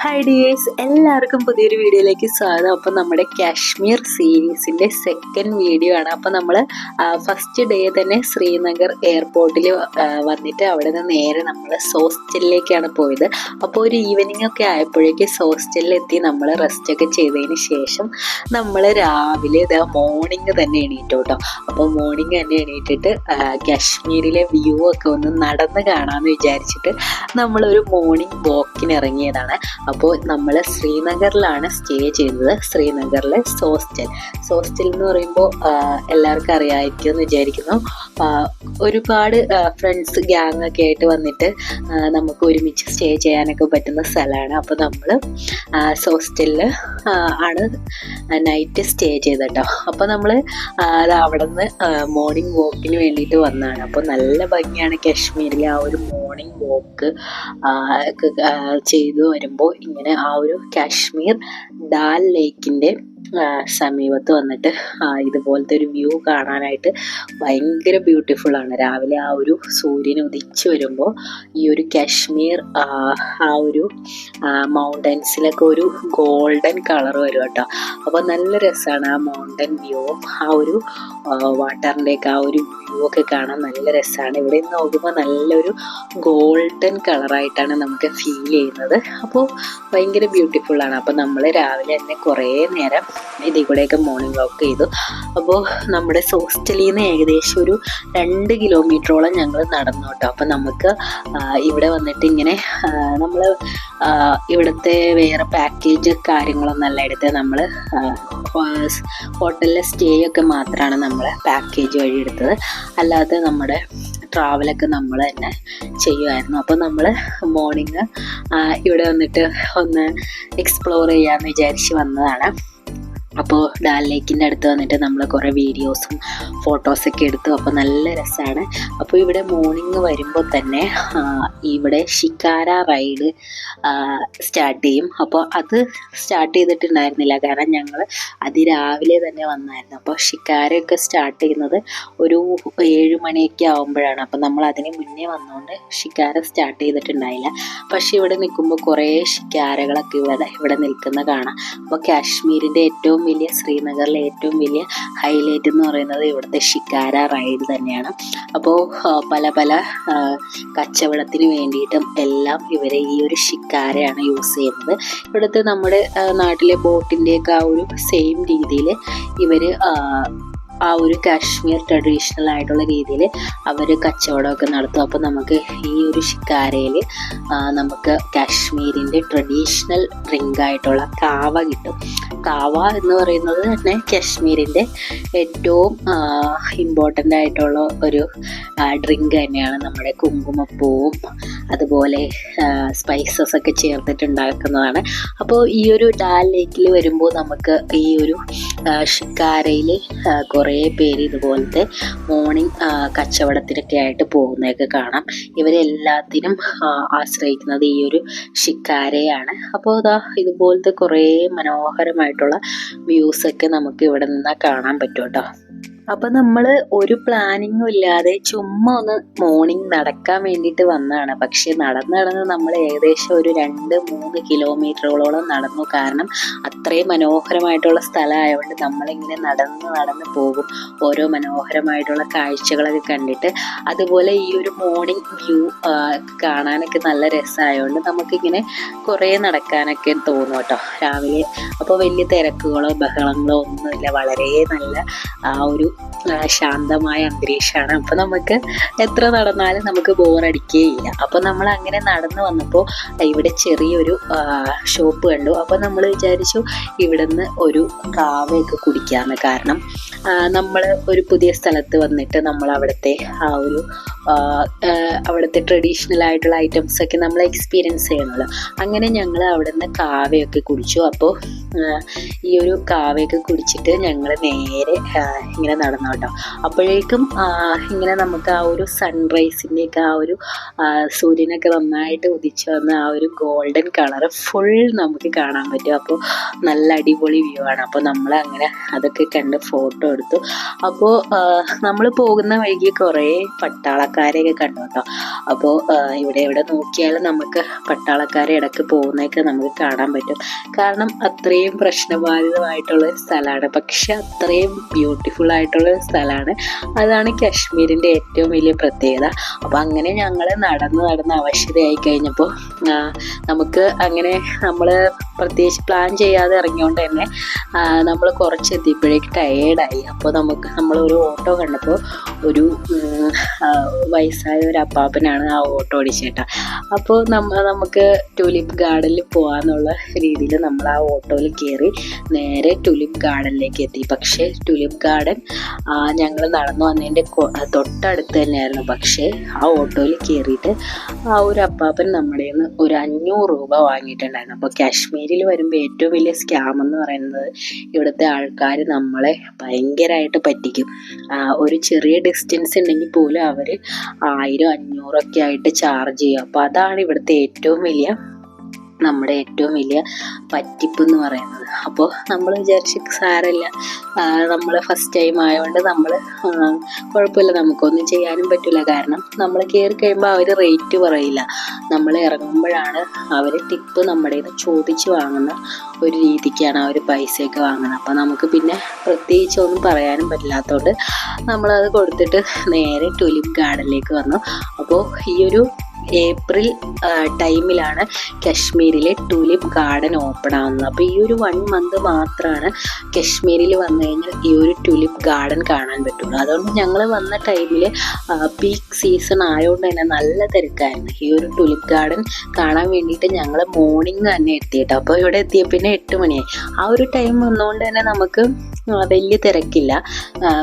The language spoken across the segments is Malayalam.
ഹായ് ഡിയേഴ്സ്, എല്ലാവർക്കും പുതിയൊരു വീഡിയോയിലേക്ക് സ്വാഗതം. അപ്പം നമ്മുടെ കാശ്മീർ സീരീസിൻ്റെ സെക്കൻഡ് വീഡിയോ ആണ്. അപ്പം നമ്മൾ ഫസ്റ്റ് ഡേ തന്നെ ശ്രീനഗർ എയർപോർട്ടിൽ വന്നിട്ട് അവിടെ നിന്ന് നേരെ നമ്മൾ ഹോസ്റ്റലിലേക്കാണ് പോയത്. അപ്പോൾ ഒരു ഈവനിങ് ഒക്കെ ആയപ്പോഴേക്ക് ഹോസ്റ്റലിലെത്തി നമ്മൾ റെസ്റ്റൊക്കെ ചെയ്തതിന് ശേഷം നമ്മൾ രാവിലെ മോർണിംഗ് തന്നെ എണീറ്റു കേട്ടോ. അപ്പോൾ മോർണിംഗ് തന്നെ എണീറ്റിട്ട് കാശ്മീരിലെ വ്യൂ ഒക്കെ ഒന്ന് നടന്ന് കാണാമെന്ന് വിചാരിച്ചിട്ട് നമ്മളൊരു മോർണിംഗ് വാക്കിന് ഇറങ്ങിയതാണ്. അപ്പോൾ നമ്മൾ ശ്രീനഗറിലാണ് സ്റ്റേ ചെയ്തത്. ശ്രീനഗറിലെ ഹോസ്റ്റൽ എന്ന് പറയുമ്പോൾ എല്ലാവർക്കും അറിയാമായിരിക്കും എന്ന് വിചാരിക്കുന്നു. ഒരുപാട് ഫ്രണ്ട്സ് ഗ്യാങ് ഒക്കെ ആയിട്ട് വന്നിട്ട് നമുക്ക് ഒരുമിച്ച് സ്റ്റേ ചെയ്യാനൊക്കെ പറ്റുന്ന സ്ഥലമാണ്. അപ്പോൾ നമ്മൾ ഹോസ്റ്റലിൽ ആണ് നൈറ്റ് സ്റ്റേ ചെയ്ത് കേട്ടോ. അപ്പോൾ നമ്മൾ അവിടെ നിന്ന് മോർണിംഗ് വാക്കിന് വേണ്ടിയിട്ട് വന്നതാണ്. അപ്പോൾ നല്ല ഭംഗിയാണ് കാശ്മീരിലെ ആ ഒരു മോർണിംഗ് വാക്ക് ചെയ്തു വരുമ്പോൾ. ഇങ്ങനെ ആ ഒരു കാശ്മീർ ഡാൽ ലേക്കിൻ്റെ സമീപത്ത് വന്നിട്ട് ഇതുപോലത്തെ ഒരു വ്യൂ കാണാനായിട്ട് ഭയങ്കര ബ്യൂട്ടിഫുൾ ആണ്. രാവിലെ ആ ഒരു സൂര്യൻ ഉദിച്ചു വരുമ്പോൾ ഈ ഒരു കാശ്മീർ ആ ഒരു മൗണ്ടൻസിലൊക്കെ ഒരു ഗോൾഡൻ കളർ വരും കേട്ടോ. അപ്പോൾ നല്ല രസമാണ് ആ മൗണ്ടൻ വ്യൂവും ആ ഒരു വാട്ടറിൻ്റെയൊക്കെ ആ ഒരു വ്യൂ ഒക്കെ കാണാൻ നല്ല രസമാണ്. ഇവിടെ നിന്ന് നോക്കുമ്പോൾ നല്ലൊരു ഗോൾഡൻ കളറായിട്ടാണ് നമുക്ക് ഫീൽ ചെയ്യുന്നത്. അപ്പോൾ ഭയങ്കര ബ്യൂട്ടിഫുള്ളാണ്. അപ്പോൾ നമ്മൾ രാവിലെ തന്നെ കുറേ നേരം ഇതിൽ കൂടെയൊക്കെ മോർണിംഗ് വാക്ക് ചെയ്തു. അപ്പോൾ നമ്മുടെ ഹോസ്റ്റലിൽ നിന്ന് ഏകദേശം ഒരു 2 കിലോമീറ്ററോളം ഞങ്ങൾ നടന്നു കേട്ടോ. അപ്പോൾ നമുക്ക് ഇവിടെ വന്നിട്ട് ഇങ്ങനെ നമ്മൾ ഇവിടുത്തെ വേറെ പാക്കേജ് കാര്യങ്ങളൊന്നും അല്ല എടുത്ത്, നമ്മൾ ഹോട്ടലിലെ സ്റ്റേ ഒക്കെ മാത്രമാണ് നമ്മൾ പാക്കേജ് വഴി എടുത്തത്. അല്ലാതെ നമ്മുടെ ട്രാവലൊക്കെ നമ്മൾ തന്നെ ചെയ്യുമായിരുന്നു. അപ്പോൾ നമ്മൾ മോർണിംഗ് ഇവിടെ വന്നിട്ട് ഒന്ന് എക്സ്പ്ലോർ ചെയ്യാമെന്ന് വിചാരിച്ച് വന്നതാണ്. അപ്പോൾ ഡാൽ ലേക്കിൻ്റെ അടുത്ത് വന്നിട്ട് നമ്മൾ കുറേ വീഡിയോസും ഫോട്ടോസൊക്കെ എടുത്തു. അപ്പോൾ നല്ല രസമാണ്. അപ്പോൾ ഇവിടെ മോർണിംഗ് വരുമ്പോൾ തന്നെ ഇവിടെ ഷിക്കാര റൈഡ് സ്റ്റാർട്ട് ചെയ്യും. അപ്പോൾ അത് സ്റ്റാർട്ട് ചെയ്തിട്ടുണ്ടായിരുന്നില്ല, കാരണം ഞങ്ങൾ അതിരാവിലെ തന്നെ വന്നായിരുന്നു. അപ്പോൾ ഷിക്കാരയൊക്കെ സ്റ്റാർട്ട് ചെയ്യുന്നത് ഒരു 7 മണിയൊക്കെ ആകുമ്പോഴാണ്. അപ്പോൾ നമ്മൾ അതിന് മുന്നേ വന്നുകൊണ്ട് ഷിക്കാര സ്റ്റാർട്ട് ചെയ്തിട്ടുണ്ടായില്ല. പക്ഷേ ഇവിടെ നിൽക്കുമ്പോൾ കുറേ ഷിക്കാരകളൊക്കെ ഇവിടെ നിൽക്കുന്ന കാണാം. അപ്പോൾ കാശ്മീരിൻ്റെ ഏറ്റവും വലിയ, ശ്രീനഗറിലെ ഏറ്റവും വലിയ ഹൈലൈറ്റ് എന്ന് പറയുന്നത് ഇവിടുത്തെ ഷിക്കാര റൈഡ് തന്നെയാണ്. അപ്പോൾ പല പല കച്ചവടത്തിന് വേണ്ടിയിട്ടും എല്ലാം ഇവർ ഈ ഒരു ഷിക്കാരയാണ് യൂസ് ചെയ്യുന്നത്. ഇവിടുത്തെ നമ്മുടെ നാട്ടിലെ ബോട്ടിൻ്റെയൊക്കെ ആ ഒരു സെയിം രീതിയിൽ ഇവർ ആ ഒരു കാശ്മീർ ട്രഡീഷണൽ ആയിട്ടുള്ള രീതിയിൽ അവർ കച്ചവടമൊക്കെ നടത്തും. അപ്പോൾ നമുക്ക് ഈ ഒരു ഷിക്കാരയിൽ നമുക്ക് കാശ്മീരിൻ്റെ ട്രഡീഷണൽ ഡ്രിങ്ക് ആയിട്ടുള്ള കാവ കിട്ടും. കാവ എന്ന് പറയുന്നത് തന്നെ കാശ്മീരിൻ്റെ ഏറ്റവും ഇമ്പോർട്ടൻ്റ് ആയിട്ടുള്ള ഒരു ഡ്രിങ്ക് തന്നെയാണ്. നമ്മുടെ കുങ്കുമപ്പൂവും അതുപോലെ സ്പൈസസ് ഒക്കെ ചേർത്തിട്ടുണ്ടാക്കുന്നതാണ്. അപ്പോൾ ഈ ഒരു ഡാൽ ലേക്കിൽ വരുമ്പോൾ നമുക്ക് ഈ ഒരു ഷിക്കാരയിൽ കുറേ പേര് ഇതുപോലത്തെ മോർണിംഗ് കച്ചവടത്തിനൊക്കെ ആയിട്ട് പോകുന്നതൊക്കെ കാണാം. ഇവരെല്ലാത്തിനും ആശ്രയിക്കുന്നത് ഈ ഒരു ഷിക്കാരയാണ്. അപ്പോൾ ഇതുപോലത്തെ കുറേ മനോഹരമായിട്ടുള്ള വ്യൂസൊക്കെ നമുക്ക് ഇവിടെ നിന്ന് കാണാൻ പറ്റും കേട്ടോ. അപ്പം നമ്മൾ ഒരു പ്ലാനിങ്ങും ഇല്ലാതെ ചുമ്മാ ഒന്ന് മോർണിംഗ് നടക്കാൻ വേണ്ടിയിട്ട് വന്നതാണ്. പക്ഷേ നടന്ന് നമ്മൾ ഏകദേശം ഒരു 2-3 കിലോമീറ്ററുകളോളം നടന്നു. കാരണം അത്രയും മനോഹരമായിട്ടുള്ള സ്ഥലമായതുകൊണ്ട് നമ്മളിങ്ങനെ നടന്ന് പോകും, ഓരോ മനോഹരമായിട്ടുള്ള കാഴ്ചകളൊക്കെ കണ്ടിട്ട്. അതുപോലെ ഈ ഒരു മോർണിംഗ് വ്യൂ കാണാനൊക്കെ നല്ല രസമായതുകൊണ്ട് നമുക്കിങ്ങനെ കുറേ നടക്കാനൊക്കെ തോന്നും കേട്ടോ രാവിലെ. അപ്പോൾ വലിയ തിരക്കുകളോ ബഹളങ്ങളോ ഒന്നുമില്ല, വളരെ നല്ല ആ ഒരു ശാന്തമായ അന്തരീക്ഷമാണ്. അപ്പോൾ നമുക്ക് എത്ര നടന്നാലും നമുക്ക് ബോറടിക്കുകയില്ല. അപ്പോൾ നമ്മൾ അങ്ങനെ നടന്നു വന്നപ്പോൾ ഇവിടെ ചെറിയൊരു ഷോപ്പ് കണ്ടു. അപ്പോൾ നമ്മൾ വിചാരിച്ചു ഇവിടെ നിന്ന് ഒരു കാവയൊക്കെ കുടിക്കാമെന്ന്. കാരണം നമ്മൾ ഒരു പുതിയ സ്ഥലത്ത് വന്നിട്ട് നമ്മൾ അവിടുത്തെ ആ ഒരു അവിടുത്തെ ട്രഡീഷണൽ ആയിട്ടുള്ള ഐറ്റംസൊക്കെ നമ്മൾ എക്സ്പീരിയൻസ് ചെയ്യണമല്ലോ. അങ്ങനെ ഞങ്ങൾ അവിടെ നിന്ന് കാവയൊക്കെ കുടിച്ചു. അപ്പോൾ ഈ ഒരു കാവയൊക്കെ കുടിച്ചിട്ട് ഞങ്ങൾ നേരെ ഇങ്ങനെ നടന്നു കേട്ടോ. അപ്പോഴേക്കും ഇങ്ങനെ നമുക്ക് ആ ഒരു സൺറൈസിൻ്റെയൊക്കെ ആ ഒരു സൂര്യനൊക്കെ നന്നായിട്ട് ഉദിച്ചു വന്ന ആ ഒരു ഗോൾഡൻ കളർ ഫുൾ നമുക്ക് കാണാൻ പറ്റും. അപ്പോൾ നല്ല അടിപൊളി വ്യൂ ആണ്. അപ്പോൾ നമ്മൾ അങ്ങനെ അതൊക്കെ കണ്ട് ഫോട്ടോ എടുത്തു. അപ്പോൾ നമ്മൾ പോകുന്ന വഴിക്ക് കുറേ പട്ടാളക്കാരെയൊക്കെ കണ്ടു കേട്ടോ. അപ്പോൾ ഇവിടെ നോക്കിയാൽ നമുക്ക് പട്ടാളക്കാരെ ഇടയ്ക്ക് പോകുന്നതൊക്കെ നമുക്ക് കാണാൻ പറ്റും. കാരണം അത്രയും പ്രശ്നബാധിതമായിട്ടുള്ളൊരു സ്ഥലമാണ്, പക്ഷെ അത്രയും ബ്യൂട്ടിഫുൾ ആയിട്ടുള്ളൊരു സ്ഥലമാണ്. അതാണ് കാശ്മീരിൻ്റെ ഏറ്റവും വലിയ പ്രത്യേകത. അപ്പോൾ അങ്ങനെ ഞങ്ങൾ നടന്ന് അവശതയായി കഴിഞ്ഞപ്പോൾ നമുക്ക് അങ്ങനെ നമ്മൾ പ്രത്യേകിച്ച് പ്ലാൻ ചെയ്യാതെ ഇറങ്ങിയോണ്ട് തന്നെ നമ്മൾ കുറച്ചെത്തിയപ്പോഴേക്ക് ടയേർഡായി. അപ്പോൾ നമ്മളൊരു ഓട്ടോ കണ്ടപ്പോൾ ഒരു വയസ്സായ ഒരു അപ്പാപ്പനാണ് ആ ഓട്ടോ ഓടിച്ചേട്ടാ. അപ്പോൾ നമുക്ക് ട്യൂലിപ്പ് ഗാർഡനിൽ പോകാമെന്നുള്ള രീതിയിൽ നമ്മൾ ആ ഓട്ടോയിൽ കയറി നേരെ ട്യൂലിപ്പ് ഗാർഡനിലേക്ക് എത്തി. പക്ഷേ ട്യൂലിപ്പ് ഗാർഡൻ ഞങ്ങൾ നടന്നു വന്നതിൻ്റെ തൊട്ടടുത്ത് തന്നെയായിരുന്നു. പക്ഷേ ആ ഓട്ടോയിൽ കയറിയിട്ട് ആ ഒരു അപ്പാപ്പൻ നമ്മുടെ നിന്ന് ഒരു 500 രൂപ വാങ്ങിയിട്ടുണ്ടായിരുന്നു. അപ്പോൾ കാശ്മീരിൽ വരുമ്പോൾ ഏറ്റവും വലിയ സ്കാം എന്ന് പറയുന്നത് ഇവിടുത്തെ ആൾക്കാർ നമ്മളെ ഭയങ്കരമായിട്ട് പറ്റിക്കും. ഒരു ചെറിയ ഡിസ്റ്റൻസ് ഉണ്ടെങ്കിൽ പോലും അവർ 1000, 500 ഒക്കെ ആയിട്ട് ചാർജ് ചെയ്യും. അപ്പോൾ അതാണ് ഇവിടുത്തെ നമ്മുടെ ഏറ്റവും വലിയ പറ്റിപ്പ് എന്ന് പറയുന്നത്. അപ്പോൾ നമ്മൾ വിചാരിച്ച് സാരമില്ല, നമ്മൾ ഫസ്റ്റ് ടൈം ആയതുകൊണ്ട് നമ്മൾ കുഴപ്പമില്ല, നമുക്കൊന്നും ചെയ്യാനും പറ്റില്ല. കാരണം നമ്മൾ കയറി കഴിയുമ്പോൾ അവർ റേറ്റ് പറയില്ല. നമ്മൾ ഇറങ്ങുമ്പോഴാണ് അവർ ടിപ്പ് നമ്മുടെ നിന്ന് ചോദിച്ച് വാങ്ങുന്ന ഒരു രീതിക്കാണ് അവർ പൈസയൊക്കെ വാങ്ങുന്നത്. അപ്പോൾ നമുക്ക് പിന്നെ പ്രത്യേകിച്ച് ഒന്നും പറയാനും പറ്റില്ലാത്തതുകൊണ്ട് നമ്മളത് കൊടുത്തിട്ട് നേരെ ട്യൂലിപ്പ് ഗാർഡനിലേക്ക് വന്നു. അപ്പോൾ ഈ ഒരു ഏപ്രിൽ ടൈമിലാണ് കാശ്മീരിലെ ട്യൂലിപ്പ് ഗാർഡൻ ഓപ്പൺ ആവുന്നത്. അപ്പോൾ ഈ ഒരു 1 മന്ത് മാത്രമാണ് കാശ്മീരിൽ വന്നു കഴിഞ്ഞാൽ ഈ ഒരു ട്യൂലിപ്പ് ഗാർഡൻ കാണാൻ പറ്റുള്ളൂ. അതുകൊണ്ട് ഞങ്ങൾ വന്ന ടൈമിൽ പീക്ക് സീസൺ ആയതുകൊണ്ട് തന്നെ നല്ല തിരക്കായിരുന്നു. ഈ ഒരു ട്യൂലിപ്പ് ഗാർഡൻ കാണാൻ വേണ്ടിയിട്ട് ഞങ്ങൾ മോർണിംഗ് തന്നെ എത്തിയിട്ടോ. അപ്പോൾ ഇവിടെ എത്തിയ പിന്നെ 8 മണിയായി. ആ ഒരു ടൈം വന്നുകൊണ്ട് തന്നെ നമുക്ക് വലിയ തിരക്കില്ല.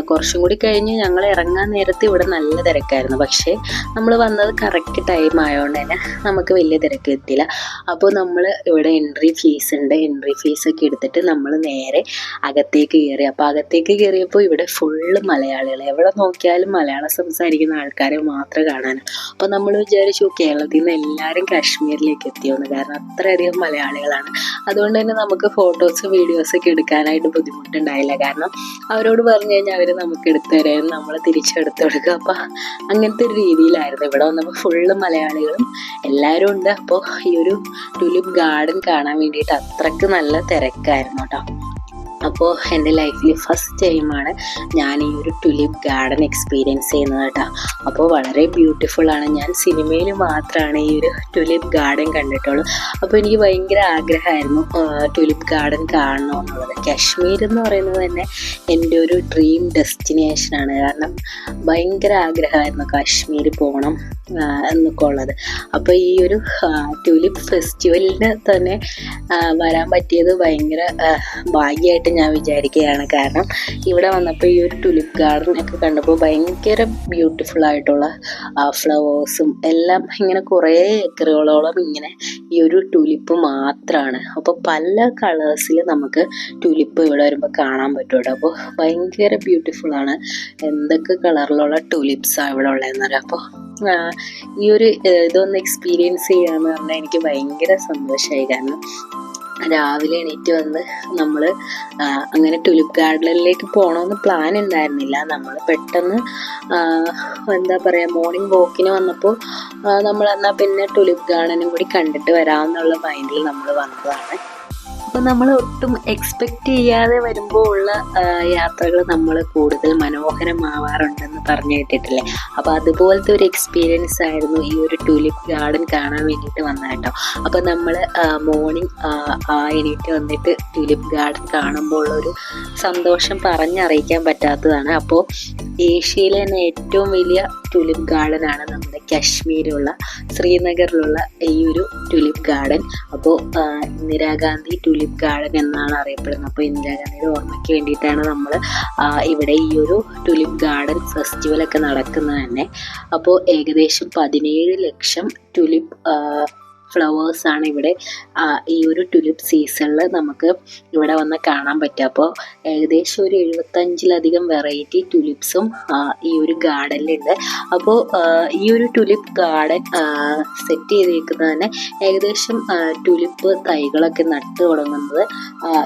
കുറച്ചും കൂടി കഴിഞ്ഞ് ഞങ്ങൾ ഇറങ്ങാൻ നേരത്ത് ഇവിടെ നല്ല തിരക്കായിരുന്നു. പക്ഷേ നമ്മൾ വന്നത് കറക്റ്റ് ടൈം ആയതുകൊണ്ട് തന്നെ നമുക്ക് വലിയ തിരക്ക് എത്തിയില്ല. അപ്പോൾ നമ്മൾ ഇവിടെ എൻട്രി ഫീസ് ഉണ്ട്. എൻട്രി ഫീസൊക്കെ എടുത്തിട്ട് നമ്മൾ നേരെ അകത്തേക്ക് കയറി. അപ്പോൾ അകത്തേക്ക് കയറിയപ്പോൾ ഇവിടെ ഫുള്ള് മലയാളികൾ, എവിടെ നോക്കിയാലും മലയാളം സംസാരിക്കുന്ന ആൾക്കാരെ മാത്രമേ കാണാനും. അപ്പോൾ നമ്മൾ വിചാരിച്ചു കേരളത്തിൽ നിന്ന് എല്ലാവരും കാശ്മീരിലേക്ക് എത്തിയോന്ന്, കാരണം അത്രയധികം മലയാളികളാണ്. അതുകൊണ്ട് തന്നെ നമുക്ക് ഫോട്ടോസും വീഡിയോസൊക്കെ എടുക്കാനായിട്ട് ബുദ്ധിമുട്ടുണ്ടായില്ല. കാരണം അവരോട് പറഞ്ഞു കഴിഞ്ഞാൽ അവർ നമുക്ക് എടുത്തു തരാനും നമ്മൾ തിരിച്ചെടുത്ത് കൊടുക്കുക. അപ്പോൾ അങ്ങനത്തെ ഒരു രീതിയിലായിരുന്നു. ഇവിടെ വന്നപ്പോൾ ഫുള്ള് മലയാളികളും എല്ലാവരും ഉണ്ട്. അപ്പോൾ ഈ ഒരു ട്യൂലിപ്പ് ഗാർഡൻ കാണാൻ വേണ്ടിയിട്ട് അത്രയ്ക്ക് നല്ല തിരക്കായിരുന്നു കേട്ടോ. അപ്പോൾ എൻ്റെ ലൈഫിൽ ഫസ്റ്റ് ടൈമാണ് ഞാൻ ഈ ഒരു ട്യൂലിപ്പ് ഗാർഡൻ എക്സ്പീരിയൻസ് ചെയ്യുന്നത് കേട്ടോ. അപ്പോൾ വളരെ ബ്യൂട്ടിഫുള്ളാണ്. ഞാൻ സിനിമയിൽ മാത്രമാണ് ഈ ഒരു ട്യൂലിപ്പ് ഗാർഡൻ കണ്ടിട്ടുള്ളൂ. അപ്പോൾ എനിക്ക് ഭയങ്കര ആഗ്രഹമായിരുന്നു ട്യൂലിപ്പ് ഗാർഡൻ കാണണമെന്നുള്ളത്. കാശ്മീർ എന്ന് പറയുന്നത് തന്നെ എൻ്റെ ഒരു ഡ്രീം ഡെസ്റ്റിനേഷനാണ്. കാരണം ഭയങ്കര ആഗ്രഹമായിരുന്നു കാശ്മീർ പോകണം എന്നൊക്കെ ഉള്ളത്. അപ്പോൾ ഈ ഒരു ട്യൂലിപ്പ് ഫെസ്റ്റിവലിന് തന്നെ വരാൻ പറ്റിയത് ഭയങ്കര ഭാഗ്യമായിട്ട് ഞാൻ വിചാരിക്കുകയാണ്. കാരണം ഇവിടെ വന്നപ്പോൾ ഈ ഒരു ട്യൂലിപ്പ് ഗാർഡനൊക്കെ കണ്ടപ്പോൾ ഭയങ്കര ബ്യൂട്ടിഫുൾ ആയിട്ടുള്ള ഫ്ലവേഴ്സും എല്ലാം ഇങ്ങനെ കുറേ ഏക്കറുകളോളം ഇങ്ങനെ ഈ ഒരു ട്യൂലിപ്പ് മാത്രമാണ്. അപ്പോൾ പല കളേഴ്സിൽ നമുക്ക് ട്യൂലിപ്പ് ഇവിടെ വരുമ്പോൾ കാണാൻ പറ്റും. അപ്പോൾ ഭയങ്കര ബ്യൂട്ടിഫുള്ളാണ്. എന്തൊക്കെ കളറിലുള്ള ട്യൂലിപ്സാണ് ഇവിടെ ഉള്ളതെന്ന് പറയാം. അപ്പോൾ ഈ ഒരു ഇതൊന്ന് എക്സ്പീരിയൻസ് ചെയ്യാന്ന് പറഞ്ഞാൽ എനിക്ക് ഭയങ്കര സന്തോഷമായി. കാരണം രാവിലെ എണീറ്റ് വന്ന് നമ്മൾ അങ്ങനെ ട്യൂലിപ്പ് ഗാർഡനിലേക്ക് പോകണമെന്ന് പ്ലാൻ ഉണ്ടായിരുന്നില്ല. നമ്മൾ പെട്ടെന്ന് എന്താ പറയുക മോർണിംഗ് വാക്കിന് വന്നപ്പോൾ നമ്മൾ എന്നാൽ പിന്നെ ട്യൂലിപ്പ് ഗാർഡനും കൂടി കണ്ടിട്ട് വരാമെന്നുള്ള മൈൻഡിൽ നമ്മൾ വന്നതാണ്. അപ്പോൾ നമ്മൾ ഒട്ടും എക്സ്പെക്റ്റ് ചെയ്യാതെ വരുമ്പോൾ ഉള്ള യാത്രകൾ നമ്മൾ കൂടുതൽ മനോഹരമാവാറുണ്ടെന്ന് പറഞ്ഞു കേട്ടിട്ടില്ലേ. അപ്പോൾ അതുപോലത്തെ ഒരു എക്സ്പീരിയൻസ് ആയിരുന്നു ഈ ഒരു ട്യൂലിപ്പ് ഗാർഡൻ കാണാൻ വേണ്ടിയിട്ട് വന്നത് കേട്ടോ. അപ്പോൾ നമ്മൾ മോർണിംഗ് എണീറ്റ് വന്നിട്ട് ട്യൂലിപ്പ് ഗാർഡൻ കാണുമ്പോൾ ഉള്ളൊരു സന്തോഷം പറഞ്ഞറിയിക്കാൻ പറ്റാത്തതാണ്. അപ്പോൾ ഏഷ്യയിലെ തന്നെ ഏറ്റവും വലിയ ട്യൂലിപ്പ് ഗാർഡനാണ് നമ്മുടെ കാശ്മീരിലുള്ള ശ്രീനഗറിലുള്ള ഈ ഒരു ട്യൂലിപ്പ് ഗാർഡൻ. അപ്പോൾ ഇന്ദിരാഗാന്ധി ട്യൂലിപ്പ് ഗാർഡൻ എന്നാണ് അറിയപ്പെടുന്നത്. അപ്പോൾ ഇന്ദിരാഗാന്ധിയുടെ ഓർമ്മയ്ക്ക് വേണ്ടിയിട്ടാണ് നമ്മൾ ഇവിടെ ഈ ഒരു ട്യൂലിപ്പ് ഗാർഡൻ ഫെസ്റ്റിവലൊക്കെ നടക്കുന്നത് തന്നെ. അപ്പോൾ ഏകദേശം 17 ലക്ഷം ട്യൂലിപ്പ് ഫ്ലവേഴ്സാണ് ഇവിടെ ഈ ഒരു ടുലിപ്പ് സീസണിൽ നമുക്ക് ഇവിടെ വന്ന് കാണാൻ പറ്റുക. അപ്പോൾ ഏകദേശം ഒരു 75-ലധികം വെറൈറ്റി ടുലിപ്സും ഈ ഒരു ഗാർഡനിലുണ്ട്. അപ്പോൾ ഈ ഒരു ടുലിപ്പ് ഗാർഡൻ സെറ്റ് ചെയ്തിരിക്കുന്നത് തന്നെ ഏകദേശം ടുലിപ്പ് തൈകളൊക്കെ നട്ടു തുടങ്ങുന്നത്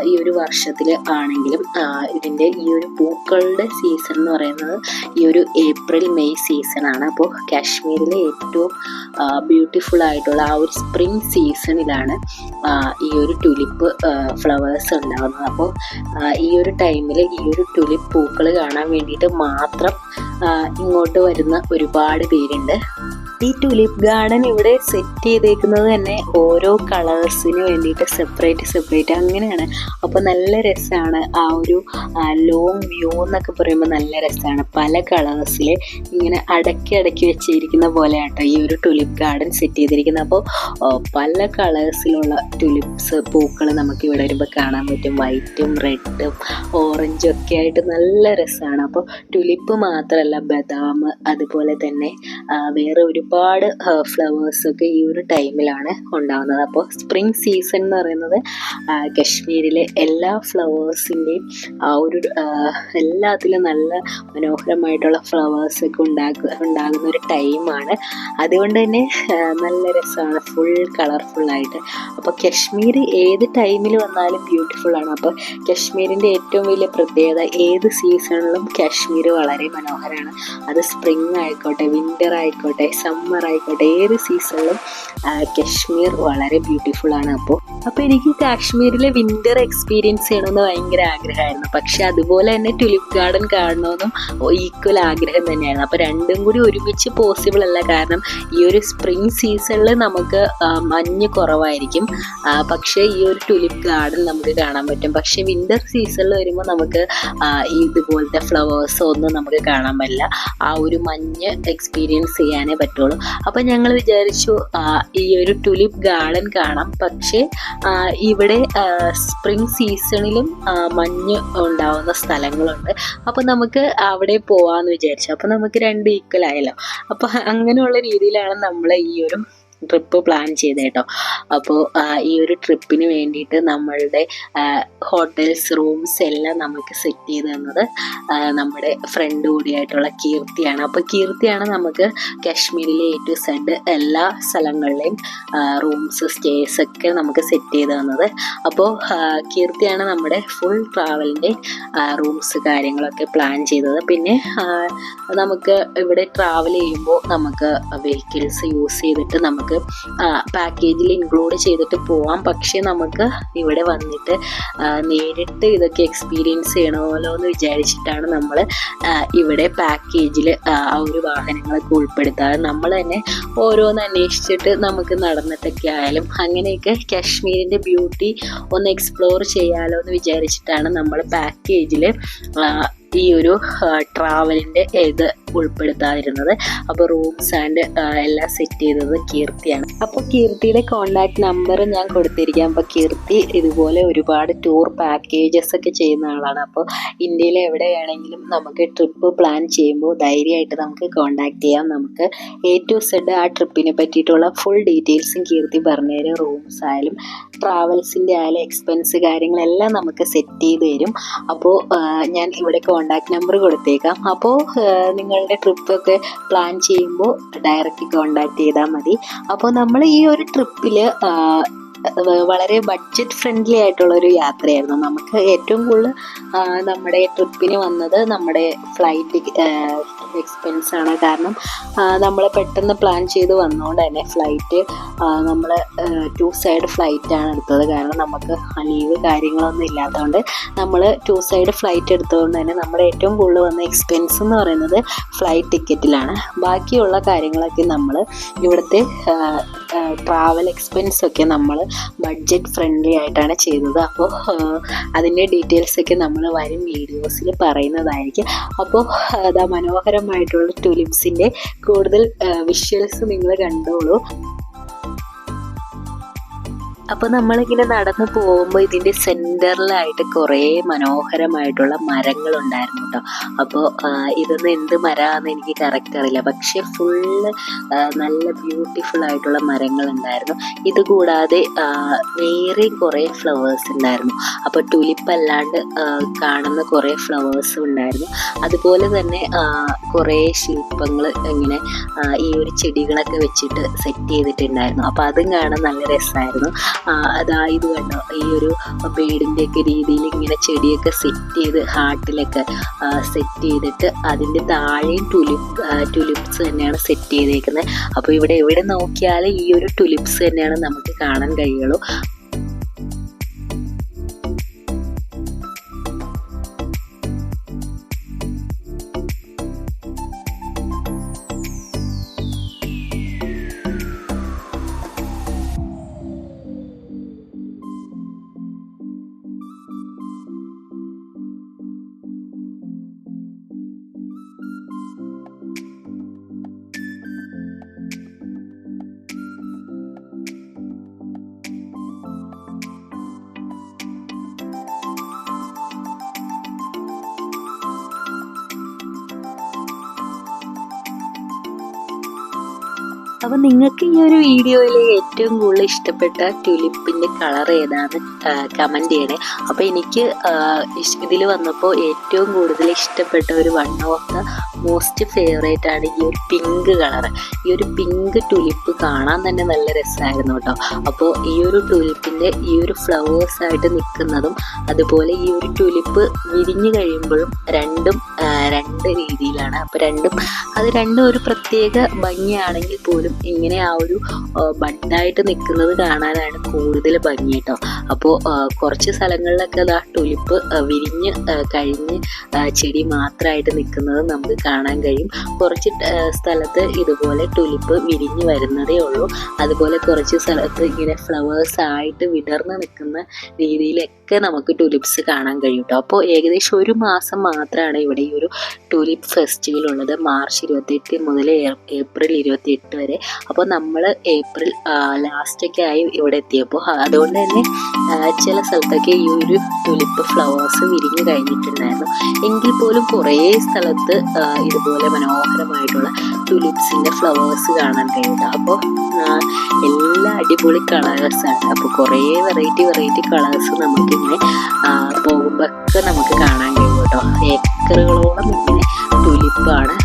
ഈ ഒരു വർഷത്തിൽ ആണെങ്കിലും ഇതിൻ്റെ ഈ ഒരു പൂക്കളുടെ സീസൺ എന്ന് പറയുന്നത് ഈ ഒരു ഏപ്രിൽ മെയ് സീസണാണ്. അപ്പോൾ കാശ്മീരിലെ ഏറ്റവും ബ്യൂട്ടിഫുൾ ആയിട്ടുള്ള ആ ഒരു സ്പ്രിംഗ് സീസണിലാണ് ഈ ഒരു ടുലിപ്പ് ഫ്ലവേഴ്സ് ഉണ്ടാകുന്നത്. അപ്പോൾ ഈ ഒരു ടൈമിൽ ഈ ഒരു ടുലിപ്പ് പൂക്കൾ കാണാൻ വേണ്ടിയിട്ട് മാത്രം ഇങ്ങോട്ട് വരുന്ന ഒരുപാട് പേരുണ്ട്. ഈ ടുലിപ്പ് ഗാർഡൻ ഇവിടെ സെറ്റ് ചെയ്തേക്കുന്നത് തന്നെ ഓരോ കളേഴ്സിന് വേണ്ടിയിട്ട് സെപ്പറേറ്റ് അങ്ങനെയാണ്. അപ്പോൾ നല്ല രസമാണ്. ആ ഒരു ലോങ് വ്യൂ എന്നൊക്കെ പറയുമ്പോൾ നല്ല രസമാണ്. പല കളേഴ്സിൽ ഇങ്ങനെ അടക്കി വെച്ചിരിക്കുന്ന പോലെ ആട്ടോ ഈ ഒരു ടുലിപ്പ് ഗാർഡൻ സെറ്റ് ചെയ്തിരിക്കുന്നത്. അപ്പോൾ പല കളേഴ്സിലുള്ള ടുലിപ്സ് പൂക്കൾ നമുക്ക് ഇവിടെ വരുമ്പോൾ കാണാൻ പറ്റും. വൈറ്റും റെഡും ഓറഞ്ചും ഒക്കെ ആയിട്ട് നല്ല രസമാണ്. അപ്പോൾ ടുലിപ്പ് മാത്രമല്ല, ബദാം, അതുപോലെ തന്നെ വേറെ ഒരുപാട് ഫ്ലവേഴ്സൊക്കെ ഈ ഒരു ടൈമിലാണ് ഉണ്ടാകുന്നത്. അപ്പോൾ സ്പ്രിംഗ് സീസൺ എന്ന് പറയുന്നത് കശ്മീരിലെ എല്ലാ ഫ്ലവേഴ്സിൻ്റെയും ആ ഒരു എല്ലാത്തിലും നല്ല മനോഹരമായിട്ടുള്ള ഫ്ലവേഴ്സൊക്കെ ഉണ്ടാകുന്ന ഒരു ടൈമാണ്. അതുകൊണ്ട് തന്നെ നല്ല രസമാണ്, ഫുൾ കളർഫുള്ളായിട്ട്. അപ്പോൾ കശ്മീർ ഏത് ടൈമിൽ വന്നാലും ബ്യൂട്ടിഫുള്ളാണ്. അപ്പോൾ കശ്മീരിൻ്റെ ഏറ്റവും വലിയ പ്രത്യേകത ഏത് സീസണിലും കശ്മീർ വളരെ മനോഹരമാണ്. അത് സ്പ്രിംഗ് ആയിക്കോട്ടെ, വിൻ്റർ ആയിക്കോട്ടെ, സമ്മർ ആയിക്കോട്ടെ, ഏത് സീസണിലും കശ്മീർ വളരെ ബ്യൂട്ടിഫുള്ളാണ്. അപ്പോൾ എനിക്ക് കാശ്മീരിലെ വിൻ്റർ എക്സ്പീരിയൻസ് ചെയ്യണമെന്ന് ഭയങ്കര ആഗ്രഹമായിരുന്നു. പക്ഷെ അതുപോലെ തന്നെ ടുലിപ്പ് ഗാർഡൻ കാണണമെന്നും ഈക്വൽ ആഗ്രഹം തന്നെയായിരുന്നു. അപ്പോൾ രണ്ടും കൂടി ഒരുമിച്ച് പോസിബിൾ അല്ല. കാരണം ഈ ഒരു സ്പ്രിംഗ് സീസണിൽ നമുക്ക് മഞ്ഞ് കുറവായിരിക്കും, പക്ഷേ ഈ ഒരു ടുലിപ്പ് ഗാർഡൻ നമുക്ക് കാണാൻ പറ്റും. പക്ഷെ വിൻ്റർ സീസണിൽ വരുമ്പോൾ നമുക്ക് ഇതുപോലത്തെ ഫ്ലവേഴ്സോ ഒന്നും നമുക്ക് കാണാൻ പറ്റില്ല. ആ ഒരു മഞ്ഞ് എക്സ്പീരിയൻസ് ചെയ്യാനേ പറ്റുള്ളൂ. അപ്പോൾ ഞങ്ങൾ വിചാരിച്ചു ഈ ഒരു ടുലിപ്പ് ഗാർഡൻ കാണാം, പക്ഷേ ഇവിടെ സ്പ്രിംഗ് സീസണിലും മഞ്ഞ് ഉണ്ടാവുന്ന സ്ഥലങ്ങളുണ്ട്. അപ്പോൾ നമുക്ക് അവിടെ പോവാമെന്ന് വിചാരിച്ചു. അപ്പോൾ നമുക്ക് രണ്ട് ഈക്വൽ ആയല്ലോ. അപ്പോൾ അങ്ങനെയുള്ള രീതിയിലാണ് നമ്മൾ ഈ ഒരു ട്രിപ്പ് പ്ലാൻ ചെയ്ത് കേട്ടോ. അപ്പോൾ ഈ ഒരു ട്രിപ്പിന് വേണ്ടിയിട്ട് നമ്മളുടെ ഹോട്ടൽസ്, റൂംസ് എല്ലാം നമുക്ക് സെറ്റ് ചെയ്ത് തന്നത് നമ്മുടെ ഫ്രണ്ട് കൂടിയായിട്ടുള്ള കീർത്തിയാണ്. അപ്പോൾ കീർത്തിയാണ് നമുക്ക് കാശ്മീരിലെ A to Z എല്ലാ സ്ഥലങ്ങളിലെയും റൂംസ്, സ്റ്റേസ് ഒക്കെ നമുക്ക് സെറ്റ് ചെയ്ത് തന്നത്. അപ്പോൾ കീർത്തിയാണ് നമ്മുടെ ഫുൾ ട്രാവലിൻ്റെ റൂംസ് കാര്യങ്ങളൊക്കെ പ്ലാൻ ചെയ്തത്. പിന്നെ നമുക്ക് ഇവിടെ ട്രാവൽ ചെയ്യുമ്പോൾ നമുക്ക് വെഹിക്കിൾസ് യൂസ് ചെയ്തിട്ട് നമുക്ക് പാക്കേജിൽ ഇൻക്ലൂഡ് ചെയ്തിട്ട് പോവാം. പക്ഷെ നമുക്ക് ഇവിടെ വന്നിട്ട് നേരിട്ട് ഇതൊക്കെ എക്സ്പീരിയൻസ് ചെയ്യണമല്ലോ എന്ന് വിചാരിച്ചിട്ടാണ് നമ്മൾ ഇവിടെ പാക്കേജിൽ ആ ഒരു വാഹനങ്ങളൊക്കെ ഉൾപ്പെടുത്താതെ നമ്മൾ തന്നെ ഓരോന്ന് അന്വേഷിച്ചിട്ട് നമുക്ക് നടന്നിട്ടൊക്കെ ആയാലും അങ്ങനെയൊക്കെ കാശ്മീരിൻ്റെ ബ്യൂട്ടി ഒന്ന് എക്സ്പ്ലോർ ചെയ്യാമല്ലോ എന്ന് വിചാരിച്ചിട്ടാണ് നമ്മൾ പാക്കേജിൽ ഈ ഒരു ട്രാവലിൻ്റെ ഇത് ഉൾപ്പെടുത്താതിരുന്നത്. അപ്പോൾ റൂംസ് ആൻഡ് എല്ലാം സെറ്റ് ചെയ്തത് കീർത്തിയാണ്. അപ്പോൾ കീർത്തിയുടെ കോണ്ടാക്ട് നമ്പർ ഞാൻ കൊടുത്തിരിക്കാം. അപ്പോൾ കീർത്തി ഇതുപോലെ ഒരുപാട് ടൂർ പാക്കേജസ് ഒക്കെ ചെയ്യുന്ന ആളാണ്. അപ്പോൾ ഇന്ത്യയിൽ എവിടെയാണെങ്കിലും നമുക്ക് ട്രിപ്പ് പ്ലാൻ ചെയ്യുമ്പോൾ ധൈര്യമായിട്ട് നമുക്ക് കോണ്ടാക്ട് ചെയ്യാം. നമുക്ക് A to Z ആ ട്രിപ്പിനെ പറ്റിയിട്ടുള്ള ഫുൾ ഡീറ്റെയിൽസും കീർത്തി പറഞ്ഞുതരും. റൂംസ് ആയാലും ട്രാവൽസിൻ്റെ ആയാലും എക്സ്പെൻസ് കാര്യങ്ങളെല്ലാം നമുക്ക് സെറ്റ് ചെയ്ത് തരും. അപ്പോൾ ഞാൻ ഇവിടെ കോണ്ടാക്ട് നമ്പർ കൊടുത്തേക്കാം. അപ്പോൾ നിങ്ങളുടെ ട്രിപ്പൊക്കെ പ്ലാൻ ചെയ്യുമ്പോൾ ഡയറക്റ്റ് കോണ്ടാക്ട് ചെയ്താൽ മതി. അപ്പോൾ നമ്മൾ ഈ ഒരു ട്രിപ്പിൽ വളരെ ബഡ്ജറ്റ് ഫ്രണ്ട്ലി ആയിട്ടുള്ളൊരു യാത്രയായിരുന്നു. നമുക്ക് ഏറ്റവും കൂടുതൽ നമ്മുടെ ട്രിപ്പിന് വന്നത് നമ്മുടെ ഫ്ലൈറ്റ് എക്സ്പെൻസാണ്. കാരണം നമ്മൾ പെട്ടെന്ന് പ്ലാൻ ചെയ്ത് വന്നതുകൊണ്ട് തന്നെ ഫ്ലൈറ്റ് നമ്മൾ 2 സൈഡ് ഫ്ലൈറ്റാണ് എടുത്തത്. കാരണം നമുക്ക് ലീവ് കാര്യങ്ങളൊന്നും ഇല്ലാത്തതുകൊണ്ട് നമ്മൾ 2 സൈഡ് ഫ്ലൈറ്റ് എടുത്തതുകൊണ്ട് തന്നെ നമ്മുടെ ഏറ്റവും കൂടുതൽ വന്ന എക്സ്പെൻസ് എന്ന് പറയുന്നത് ഫ്ലൈറ്റ് ടിക്കറ്റിലാണ്. ബാക്കിയുള്ള കാര്യങ്ങളൊക്കെ നമ്മൾ ഇവിടുത്തെ ട്രാവൽ എക്സ്പെൻസൊക്കെ നമ്മൾ ബഡ്ജറ്റ് ഫ്രണ്ട്ലി ആയിട്ടാണ് ചെയ്തത്. അപ്പോൾ അതിൻ്റെ ഡീറ്റെയിൽസൊക്കെ നമ്മൾ വരും വീഡിയോസിൽ പറയുന്നതായിരിക്കും. അപ്പോൾ അതാ മനോഹരമായിട്ടുള്ള ടുലിപ്സിൻ്റെ കൂടുതൽ വിഷ്വൽസ് നിങ്ങൾ കണ്ടോളൂ. അപ്പോൾ നമ്മളിങ്ങനെ നടന്നു പോകുമ്പോൾ ഇതിൻ്റെ സെൻറ്ററിലായിട്ട് കുറേ മനോഹരമായിട്ടുള്ള മരങ്ങളുണ്ടായിരുന്നു കേട്ടോ. അപ്പോൾ ഇതൊന്നും എന്ത് മരമാണെന്ന് എനിക്ക് കറക്റ്റ് അറിയില്ല, പക്ഷെ ഫുള്ള് നല്ല ബ്യൂട്ടിഫുൾ ആയിട്ടുള്ള മരങ്ങളുണ്ടായിരുന്നു. ഇതുകൂടാതെ വേറെയും കുറേ ഫ്ലവേഴ്സ് ഉണ്ടായിരുന്നു. അപ്പോൾ ടുലിപ്പ് അല്ലാണ്ട് കാണുന്ന കുറേ ഫ്ലവേഴ്സും ഉണ്ടായിരുന്നു. അതുപോലെ തന്നെ കുറേ ശില്പങ്ങൾ ഇങ്ങനെ ഈ ഒരു ചെടികളൊക്കെ വെച്ചിട്ട് സെറ്റ് ചെയ്തിട്ടുണ്ടായിരുന്നു. അപ്പോൾ അതും കാണാൻ നല്ല രസമായിരുന്നു. അതായത് കണ്ടോ, ഈ ഒരു ബേഡിൻ്റെയൊക്കെ രീതിയിൽ ഇങ്ങനെ ചെടിയൊക്കെ സെറ്റ് ചെയ്ത് ഹാർട്ടിലൊക്കെ സെറ്റ് ചെയ്തിട്ട് അതിൻ്റെ താഴെയും ടുലിപ്സ് തന്നെയാണ് സെറ്റ് ചെയ്തേക്കുന്നത്. അപ്പോൾ ഇവിടെ എവിടെ നോക്കിയാലും ഈ ഒരു ടുലിപ്സ് തന്നെയാണ് നമുക്ക് കാണാൻ കഴിയുള്ളൂ. അപ്പോൾ നിങ്ങൾക്ക് ഈ ഒരു വീഡിയോയിൽ ഏറ്റവും കൂടുതൽ ഇഷ്ടപ്പെട്ട ട്യൂലിപ്പിൻ്റെ കളർ ഏതാണെന്ന് കമൻറ്റ് ചെയ്യണേ. അപ്പോൾ എനിക്ക് ഇതിൽ വന്നപ്പോൾ ഏറ്റവും കൂടുതൽ ഇഷ്ടപ്പെട്ട ഒരു one of the most favourite ആണ് ഈ ഒരു പിങ്ക് കളർ. ഈ ഒരു പിങ്ക് ടുലിപ്പ് കാണാൻ തന്നെ നല്ല രസമായിരുന്നു കേട്ടോ. അപ്പോൾ ഈ ഒരു ടുലിപ്പിൻ്റെ ഈ ഒരു ഫ്ലവേഴ്സായിട്ട് നിൽക്കുന്നതും അതുപോലെ ഈ ഒരു ടുലിപ്പ് വിരിഞ്ഞു കഴിയുമ്പോഴും രണ്ടും രണ്ട് രീതിയിലാണ്. അപ്പോൾ രണ്ടും ഒരു പ്രത്യേക ഭംഗിയാണെങ്കിൽ പോലും ഇങ്ങനെ ആ ഒരു ബഡായിട്ട് നിൽക്കുന്നത് കാണാനാണ് കൂടുതൽ ഭംഗി കേട്ടോ. അപ്പോൾ കുറച്ച് സ്ഥലങ്ങളിലൊക്കെ അതാ ടുലിപ്പ് വിരിഞ്ഞ് കഴിഞ്ഞ് ചെടി മാത്രമായിട്ട് നിൽക്കുന്നത് നമുക്ക് കാണാൻ കഴിയും. കുറച്ച് സ്ഥലത്ത് ഇതുപോലെ ടുലിപ്പ് വിരിഞ്ഞ് വരുന്നതേ ഉള്ളൂ. അതുപോലെ കുറച്ച് സ്ഥലത്ത് ഇങ്ങനെ ഫ്ലവേഴ്സ് ആയിട്ട് വിടർന്ന് നിൽക്കുന്ന രീതിയിലൊക്കെ നമുക്ക് ടുലിപ്സ് കാണാൻ കഴിയും കേട്ടോ. അപ്പോൾ ഏകദേശം ഒരു മാസം മാത്രമാണ് ഇവിടെ ഈ ഒരു ടുലിപ്പ് ഫെസ്റ്റിവൽ ഉള്ളത്, മാർച്ച് 28 മുതൽ ഏപ്രിൽ 28 വരെ. അപ്പോൾ നമ്മൾ ഏപ്രിൽ ലാസ്റ്റൊക്കെ ആയി ഇവിടെ എത്തിയപ്പോൾ അതുകൊണ്ട് തന്നെ ചില സ്ഥലത്തൊക്കെ ഈ ഒരു ടുലിപ്പ് ഫ്ലവേഴ്സ് വിരിഞ്ഞു കഴിഞ്ഞിട്ടുണ്ടായിരുന്നു. എങ്കിൽ പോലും കുറേ സ്ഥലത്ത് ഇതുപോലെ മനോഹരമായിട്ടുള്ള ടുലിപ്സിൻ്റെ ഫ്ലവേഴ്സ് കാണാൻ കഴിയും. അപ്പോൾ എല്ലാ അടിപൊളി കളേഴ്സാണ്. അപ്പോൾ കുറേ വെറൈറ്റി കളേഴ്സ് നമുക്കിങ്ങനെ പോകുമ്പോൾ ഒക്കെ നമുക്ക് കാണാൻ കഴിയും കേട്ടോ. ഏക്കറുകളോളം ഇങ്ങനെ ടുലിപ്പാണ്.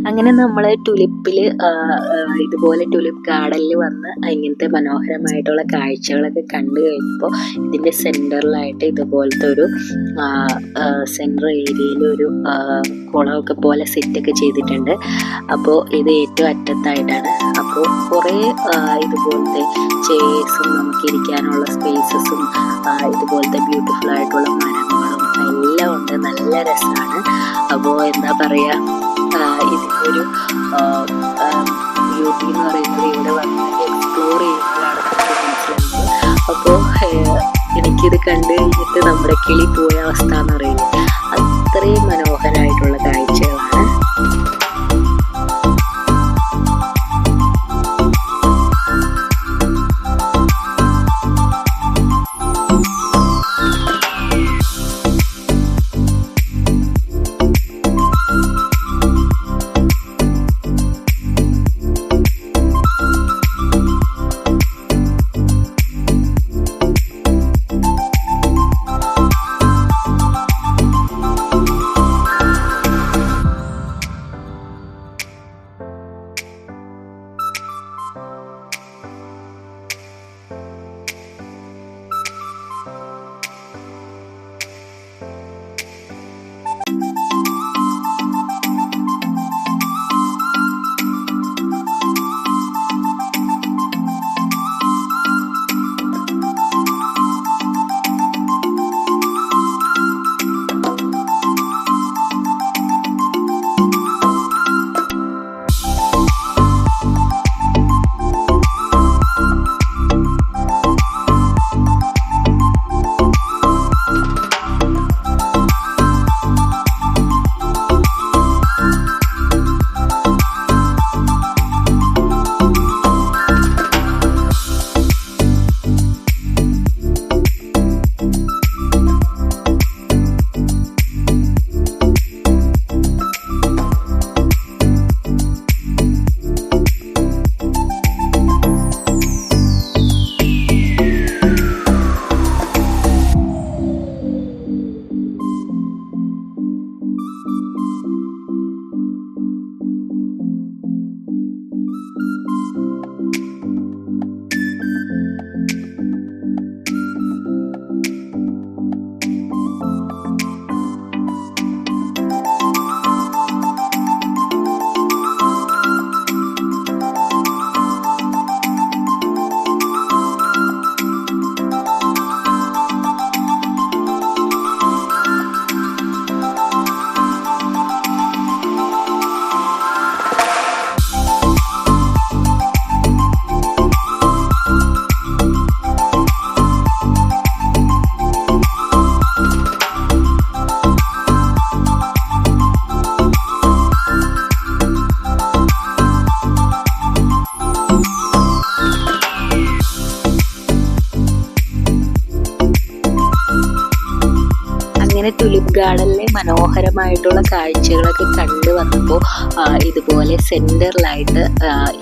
അങ്ങനെ നമ്മൾ ടുലിപ്പിൽ ഇതുപോലെ ടുലിപ്പ് ഗാർഡനിൽ വന്ന് ഇങ്ങനത്തെ മനോഹരമായിട്ടുള്ള കാഴ്ചകളൊക്കെ കണ്ടു കഴിഞ്ഞപ്പോൾ ഇതിൻ്റെ സെൻറ്ററിലായിട്ട് ഇതുപോലത്തെ ഒരു സെൻറ്റർ ഏരിയയിൽ ഒരു കുളമൊക്കെ പോലെ സെറ്റൊക്കെ ചെയ്തിട്ടുണ്ട്. അപ്പോൾ ഇത് ഏറ്റവും അറ്റത്തായിട്ടാണ്. അപ്പോൾ കുറേ ഇതുപോലത്തെ ചെയർസും നമുക്കിരിക്കാനുള്ള സ്പേസസും ഇതുപോലത്തെ ബ്യൂട്ടിഫുൾ ആയിട്ടുള്ള മരങ്ങളും എല്ലാം ഉണ്ട്. നല്ല രസമാണ്. അപ്പോൾ എന്താ പറയുക, ഇതിൻ്റെ ഒരു ബ്യൂട്ടി എന്ന് പറയുന്നത് ഇവിടെ വന്ന് എക്സ്പ്ലോർ ചെയ്യുമ്പോഴാണ് നമുക്ക് മനസ്സിലാവുന്നത്. അപ്പോൾ എനിക്കിത് കണ്ടു കഴിഞ്ഞിട്ട് നമ്മുടെ കിളി പോയ അവസ്ഥ എന്ന് പറയുന്നത് അത്രയും മനോഹരമായിട്ടുള്ള കാഴ്ചകളാണ്. അങ്ങനെ ടുലിപ്പ് ഗാർഡനിലെ മനോഹരമായിട്ടുള്ള കാഴ്ചകളൊക്കെ കണ്ടു വന്നപ്പോൾ ഇതുപോലെ സെൻറ്ററിലായിട്ട്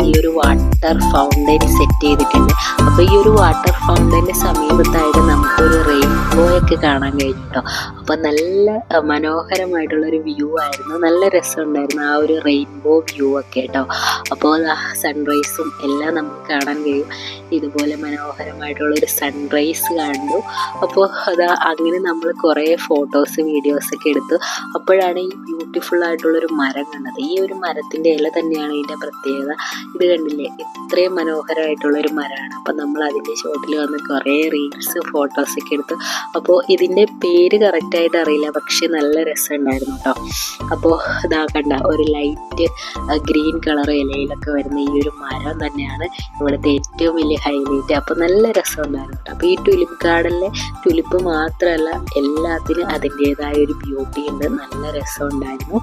ഈ ഒരു വാട്ടർ ഫൗണ്ടൈൻ സെറ്റ് ചെയ്തിട്ടുണ്ട്. അപ്പോൾ ഈ ഒരു വാട്ടർ ഫൗണ്ടൈൻ്റെ സമീപത്തായിട്ട് നമുക്കൊരു റെയിൻബോ ഒക്കെ കാണാൻ കഴിഞ്ഞു കേട്ടോ. അപ്പോൾ നല്ല മനോഹരമായിട്ടുള്ളൊരു വ്യൂ ആയിരുന്നു, നല്ല രസമുണ്ടായിരുന്നു ആ ഒരു റെയിൻബോ വ്യൂ ഒക്കെ കേട്ടോ. അപ്പോൾ സൺറൈസും എല്ലാം നമുക്ക് കാണാൻ കഴിയും. ഇതുപോലെ മനോഹരമായിട്ടുള്ളൊരു സൺറൈസ് കണ്ടു. അപ്പോൾ അങ്ങനെ നമ്മൾ കുറേ ഫോട്ടോസ് വീഡിയോസൊക്കെ എടുത്തു. അപ്പോഴാണ് ഈ ബ്യൂട്ടിഫുൾ ആയിട്ടുള്ളൊരു മരം കണ്ടത്. ഈ ഒരു മരത്തിൻ്റെ ഇല തന്നെയാണ് ഇതിൻ്റെ പ്രത്യേകത. ഇത് കണ്ടില്ലേ, ഇത്രയും മനോഹരമായിട്ടുള്ളൊരു മരമാണ്. അപ്പോൾ നമ്മൾ അതിൻ്റെ ചോട്ടിൽ വന്ന് കുറേ റീൽസ് ഫോട്ടോസൊക്കെ എടുത്തു. അപ്പോൾ ഇതിൻ്റെ പേര് കറക്റ്റായിട്ട് അറിയില്ല, പക്ഷെ നല്ല രസമുണ്ടായിരുന്നു കേട്ടോ. അപ്പോൾ കണ്ട ഒരു ലൈറ്റ് ഗ്രീൻ കളർ ഇലയിലൊക്കെ വരുന്ന ഈ ഒരു മരം തന്നെയാണ് ഇവിടുത്തെ ഏറ്റവും വലിയ ഹൈലൈറ്റ്. അപ്പോൾ നല്ല രസമുണ്ടായിരുന്നു കേട്ടോ. അപ്പോൾ ഈ ടുലിപ്പ് ഗാർഡനിലെ ടുലിപ്പ് മാത്രമല്ല, എല്ലാത്തിനും അതിൻ്റേതായ ഒരു ബ്യൂട്ടി ഉണ്ട്. നല്ല രസമുണ്ടായിരുന്നു.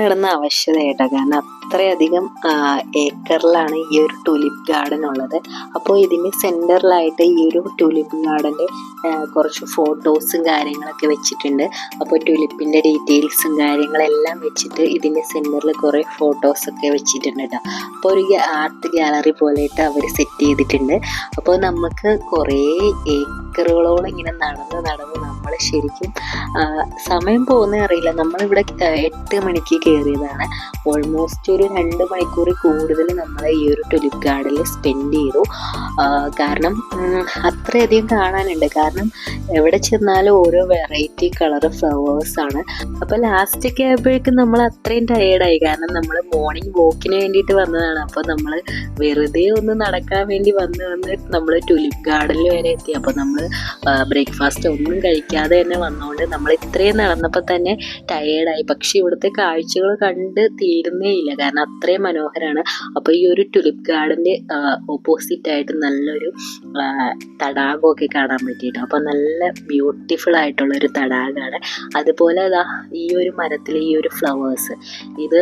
കിടന്ന ആവശ്യതയായിട്ടോ. കാരണം അത്രയധികം ഏക്കറിലാണ് ഈ ഒരു ടുലിപ്പ് ഗാർഡൻ ഉള്ളത്. അപ്പോൾ ഇതിൻ്റെ സെൻറ്ററിലായിട്ട് ഈ ഒരു ടുലിപ്പ് ഗാർഡൻ്റെ കുറച്ച് ഫോട്ടോസും കാര്യങ്ങളൊക്കെ വെച്ചിട്ടുണ്ട്. അപ്പോൾ ടുലിപ്പിൻ്റെ ഡീറ്റെയിൽസും കാര്യങ്ങളെല്ലാം വെച്ചിട്ട് ഇതിൻ്റെ സെൻറ്ററിൽ കുറേ ഫോട്ടോസൊക്കെ വെച്ചിട്ടുണ്ട് കേട്ടോ. അപ്പോൾ ഒരു ആർട്ട് ഗാലറി പോലെയിട്ട് അവർ സെറ്റ് ചെയ്തിട്ടുണ്ട്. അപ്പോൾ നമുക്ക് കുറേ ഏക്കറുകളോളം ഇങ്ങനെ നടന്ന് നമ്മൾ ശരിക്കും സമയം പോകുന്നേ അറിയില്ല. നമ്മളിവിടെ 8 മണിക്ക് കയറിയതാണ്. ഓൾമോസ്റ്റ് ഒരു 2 മണിക്കൂർ കൂടുതൽ നമ്മൾ ഈ ഒരു ടുലിപ്പ് ഗാർഡനിൽ സ്പെൻഡ് ചെയ്തു. കാരണം അത്രയധികം കാണാനുണ്ട്. കാരണം എവിടെ ചെന്നാലും ഓരോ വെറൈറ്റി കളർ ഫ്ലവേഴ്സാണ്. അപ്പോൾ ലാസ്റ്റൊക്കെ ആയപ്പോഴേക്കും നമ്മൾ അത്രയും ടയേർഡായി. കാരണം നമ്മൾ മോർണിംഗ് വാക്കിന് വേണ്ടിയിട്ട് വന്നതാണ്. അപ്പോൾ നമ്മൾ വെറുതെ ഒന്ന് നടക്കാൻ വേണ്ടി വന്ന് നമ്മൾ ടുലിപ്പ് ഗാർഡനിൽ വരെ എത്തി. അപ്പോൾ നമ്മൾ ബ്രേക്ക്ഫാസ്റ്റ് ഒന്നും കഴിക്കാതെ തന്നെ വന്നതുകൊണ്ട് നമ്മൾ ഇത്രയും നടന്നപ്പോൾ തന്നെ ടയേർഡായി. പക്ഷെ ഇവിടുത്തെ കാഴ്ചകൾ കണ്ട് തീരുന്നേ ഇല്ല. കാരണം അത്രയും മനോഹരമാണ്. അപ്പോൾ ഈ ഒരു ടുലിപ്പ് ഗാർഡൻ്റെ ഓപ്പോസിറ്റ് ആയിട്ട് നല്ലൊരു തടാകമൊക്കെ കാണാൻ പറ്റിയിട്ട്, അപ്പോൾ നല്ല ബ്യൂട്ടിഫുൾ ആയിട്ടുള്ളൊരു തടാകമാണ്. അതുപോലെ ഈ ഒരു മരത്തിൽ ഈ ഒരു ഫ്ലവേഴ്സ്, ഇത്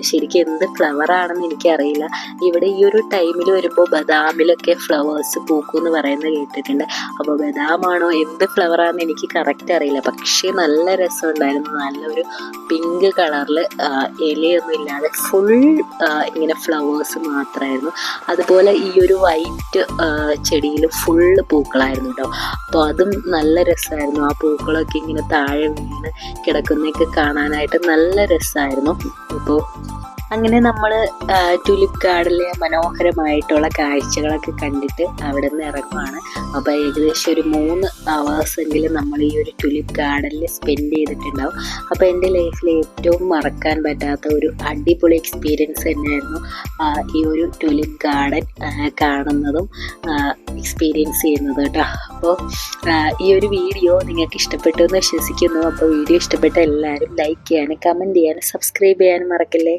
ശരിക്കും എന്ത് ഫ്ലവറാണെന്ന് എനിക്കറിയില്ല. ഇവിടെ ഈ ഒരു ടൈമിൽ വരുമ്പോൾ ബദാമിലൊക്കെ ഫ്ലവേഴ്സ് പൂക്കും എന്ന് പറയുന്നത് കേട്ടിട്ടുണ്ട്. അപ്പോൾ ബദാമാണോ എന്ത് ഫ്ലവറാണെന്ന് എനിക്ക് കറക്റ്റ് അറിയില്ല. പക്ഷേ നല്ല രസമുണ്ടായിരുന്നു. നല്ലൊരു പിങ്ക് കളറിൽ ഇലയൊന്നും ഇല്ലാതെ ഫുൾ ഇങ്ങനെ ഫ്ലവേഴ്സ് മാത്രമായിരുന്നു. അതുപോലെ ഈ ഒരു വൈറ്റ് ചെടിയിൽ ഫുള്ള് പൂക്കളായിരുന്നു കേട്ടോ. അപ്പോൾ അതും നല്ല രസമായിരുന്നു. ആ പൂക്കളൊക്കെ ഇങ്ങനെ താഴെ വീണ് കിടക്കുന്നതൊക്കെ കാണാനായിട്ട് നല്ല രസമായിരുന്നു. അപ്പോൾ അങ്ങനെ നമ്മൾ ടുലിപ്പ് ഗാർഡനിലെ മനോഹരമായിട്ടുള്ള കാഴ്ചകളൊക്കെ കണ്ടിട്ട് അവിടെ നിന്ന് ഇറങ്ങുവാണ്. അപ്പോൾ ഏകദേശം ഒരു 3 അവേഴ്സെങ്കിലും നമ്മൾ ഈ ഒരു ടുലിപ്പ് ഗാർഡനിൽ സ്പെൻഡ് ചെയ്തിട്ടുണ്ടാവും. അപ്പോൾ എൻ്റെ ലൈഫിൽ ഏറ്റവും മറക്കാൻ പറ്റാത്ത ഒരു അടിപൊളി എക്സ്പീരിയൻസ് തന്നെയായിരുന്നു ഈ ഒരു ടുലിപ്പ് ഗാർഡൻ കാണുന്നതും എക്സ്പീരിയൻസ് ചെയ്യുന്നത് കേട്ടോ. അപ്പോൾ ഈ ഒരു വീഡിയോ നിങ്ങൾക്ക് ഇഷ്ടപ്പെട്ടു എന്ന് വിശ്വസിക്കുന്നു. അപ്പോൾ വീഡിയോ ഇഷ്ടപ്പെട്ട എല്ലാവരും ലൈക്ക് ചെയ്യാനും കമൻറ്റ് ചെയ്യാനും സബ്സ്ക്രൈബ് ചെയ്യാനും മറക്കല്ലേ.